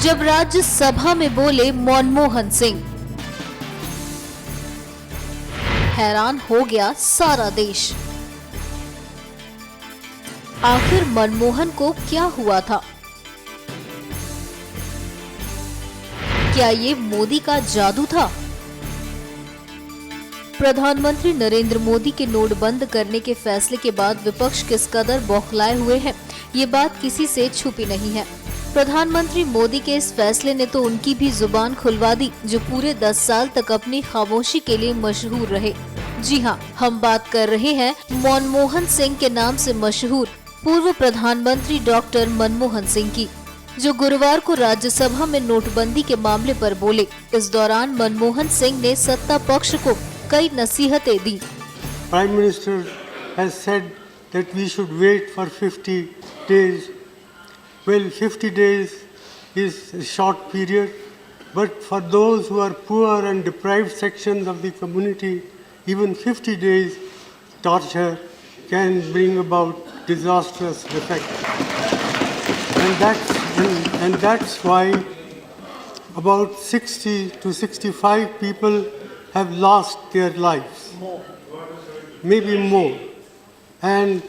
जब राज्यसभा में बोले मनमोहन सिंह, हैरान हो गया सारा देश। आखिर मनमोहन को क्या हुआ था? क्या ये मोदी का जादू था? प्रधानमंत्री नरेंद्र मोदी के नोट बंद करने के फैसले के बाद विपक्ष किस कदर बौखलाए हुए हैं, ये बात किसी से छुपी नहीं है। प्रधानमंत्री मोदी के इस फैसले ने तो उनकी भी जुबान खुलवा दी, जो पूरे 10 साल तक अपनी खामोशी के लिए मशहूर रहे। जी हाँ, हम बात कर रहे हैं मनमोहन सिंह के नाम से मशहूर पूर्व प्रधानमंत्री डॉक्टर मनमोहन सिंह की, जो गुरुवार को राज्यसभा में नोटबंदी के मामले पर बोले। इस दौरान मनमोहन सिंह ने सत्ता पक्ष को कई नसीहतें दी। Prime Minister has said that we should wait for 50 days. Well, 50 days is a short period, but for those who are poor and deprived sections of the community, even 50 days torture can bring about disastrous effect. And that's why about 60 to 65 people have lost their lives, maybe more. And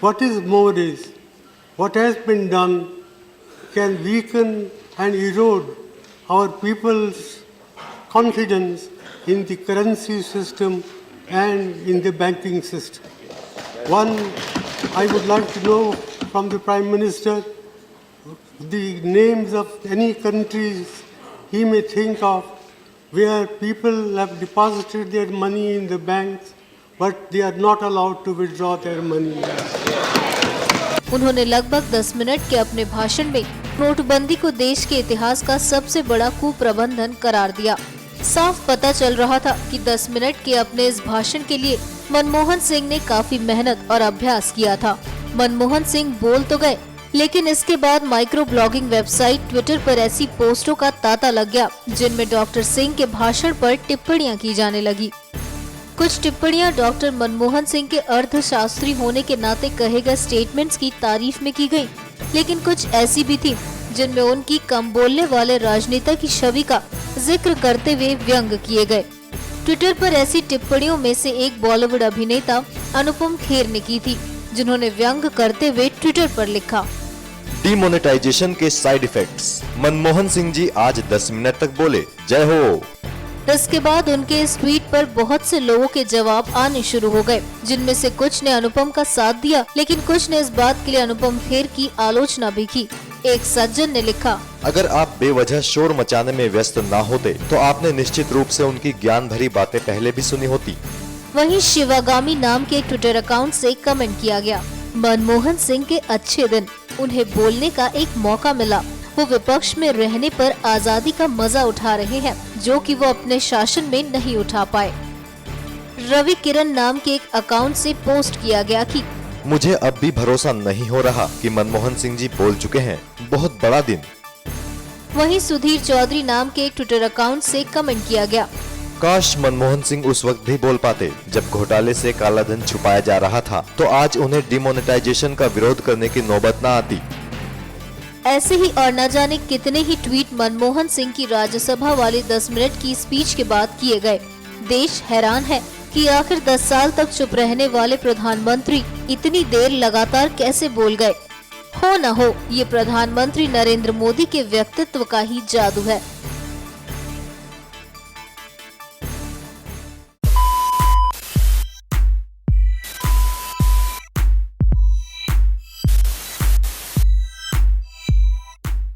what is more is, what has been done can weaken and erode our people's confidence in the currency system and in the banking system. One, I would like to know from the Prime Minister the names of any countries he may think of where people have deposited their money in the banks, but they are not allowed to withdraw their money. उन्होंने लगभग 10 minute के अपने भाषण में नोटबंदी को देश के इतिहास का सबसे बड़ा कुप्रबंधन करार दिया। साफ पता चल रहा था कि 10 मिनट के अपने इस भाषण के लिए मनमोहन सिंह ने काफी मेहनत और अभ्यास किया था। मनमोहन सिंह बोल तो गए, लेकिन इसके बाद माइक्रो ब्लॉगिंग वेबसाइट ट्विटर पर ऐसी पोस्टों का तांता लग गया, जिनमें डॉक्टर सिंह के भाषण पर टिप्पणियां की जाने लगी। कुछ टिप्पणियां डॉक्टर मनमोहन सिंह के अर्थशास्त्री होने के नाते कहे गए स्टेटमेंट्स की तारीफ में की गई, लेकिन कुछ ऐसी भी थी जिनमें उनकी कम बोलने वाले राजनेता की छवि का जिक्र करते हुए व्यंग किए गए। ट्विटर पर ऐसी टिप्पणियों में से एक बॉलीवुड अभिनेता अनुपम खेर ने की थी, जिन्होंने व्यंग करते हुए ट्विटर पर लिखा, डीमोनेटाइजेशन के साइड इफेक्ट्स। मनमोहन सिंह जी आज 10 मिनट तक बोले, जय हो। इसके बाद उनके इस ट्वीट पर बहुत से लोगों के जवाब आने शुरू हो गए, जिनमें से कुछ ने अनुपम का साथ दिया, लेकिन कुछ ने इस बात के लिए अनुपम खेर की आलोचना भी की। एक सज्जन ने लिखा, अगर आप बेवजह शोर मचाने में व्यस्त ना होते तो आपने निश्चित रूप से उनकी ज्ञान भरी बातें पहले भी सुनी होती। वहीं शिवागामी नाम के एक ट्विटर अकाउंट से कमेंट किया गया, मनमोहन सिंह के अच्छे दिन, उन्हें बोलने का एक मौका मिला, वो विपक्ष में रहने पर आजादी का मजा उठा रहे हैं, जो कि वो अपने शासन में नहीं उठा पाए। रवि किरण नाम के एक अकाउंट से पोस्ट किया गया कि मुझे अब भी भरोसा नहीं हो रहा कि मनमोहन सिंह जी बोल चुके हैं, बहुत बड़ा दिन। वहीं सुधीर चौधरी नाम के एक ट्विटर अकाउंट से कमेंट किया गया, काश मनमोहन सिंह उस वक्त भी बोल पाते जब घोटाले से काला धन छुपाया जा रहा था, तो आज उन्हें डिमोनेटाइजेशन का विरोध करने की नौबत न आती। ऐसे ही और न जाने कितने ही ट्वीट मनमोहन सिंह की राज्यसभा वाली 10 मिनट की स्पीच के बाद किए गए। देश हैरान है कि आखिर 10 साल तक चुप रहने वाले प्रधानमंत्री इतनी देर लगातार कैसे बोल गए। हो न हो, ये प्रधानमंत्री नरेंद्र मोदी के व्यक्तित्व का ही जादू है।